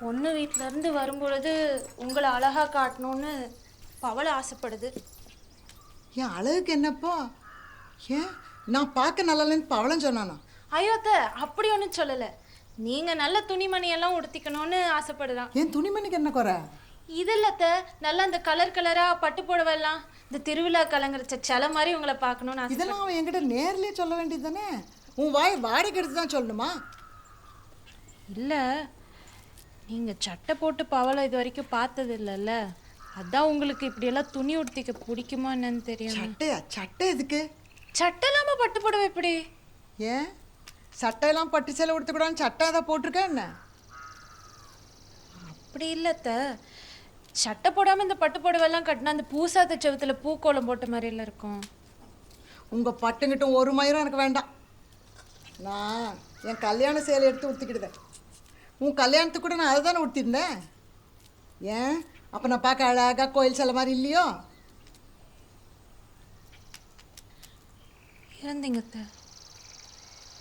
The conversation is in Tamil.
பொண்ணு வீட்டிலேருந்து வரும்பொழுது உங்களை அழகாக காட்டணும்னு பவளை ஆசைப்படுது. என் அழகுக்கு என்னப்போ? ஏன் நான் பார்க்க நல்லாலன்னு பவளம் சொன்னானா? ஐயோ அத்தை, அப்படி ஒன்றும் சொல்லலை. நீங்கள் நல்ல துணிமணியெல்லாம் உடுத்திக்கணும்னு ஆசைப்படுதான். என் துணிமணிக்கு என்ன குறை? இது இல்லை அத்தை, நல்லா இந்த கலர் கலராக பட்டு புடவைலாம் இந்த திருவிழா கலங்குற சிலை மாதிரி உங்களை பார்க்கணுன்னு ஆசை. இதெல்லாம் அவன் என்கிட்ட நேர்லேயே சொல்ல வேண்டியது தானே? உன் வாய் வாடகை எடுத்து தான் சொல்லணுமா? இல்லை, நீங்கள் சட்டை போட்டு பவளை இது வரைக்கும் பார்த்தது இல்லைல்ல, அதான் உங்களுக்கு இப்படியெல்லாம் துணி உடுத்திக்க பிடிக்குமா என்னன்னு தெரியும். சட்டையா? சட்டை எதுக்கு? சட்டை இல்லாமல் பட்டு புடவை எப்படி? ஏன் சட்டையெல்லாம் பட்டு சேலை உடுத்தக்கூடாதுன்னு சட்டை அதை போட்டிருக்கேன் என்ன? அப்படி இல்லைத்த, சட்டை போடாமல் இந்த பட்டு புடவைலாம் கட்டினா அந்த பூசாத்த செவத்தில் பூக்கோளம் போட்ட மாதிரிலாம் இருக்கும். உங்கள் பட்டுங்கிட்டும் ஒரு மயிரும் எனக்கு வேண்டாம். நான் என் கல்யாண சேலை எடுத்து உடுத்திக்கிடுதேன். உன் கல்யாணத்துக்கு கூட நான் அதை தானே உடுத்திருந்தேன். ஏன் அப்போ நான் பார்க்க அழகாக கோயில் சேலை மாதிரி இல்லையோ? இருந்தீங்க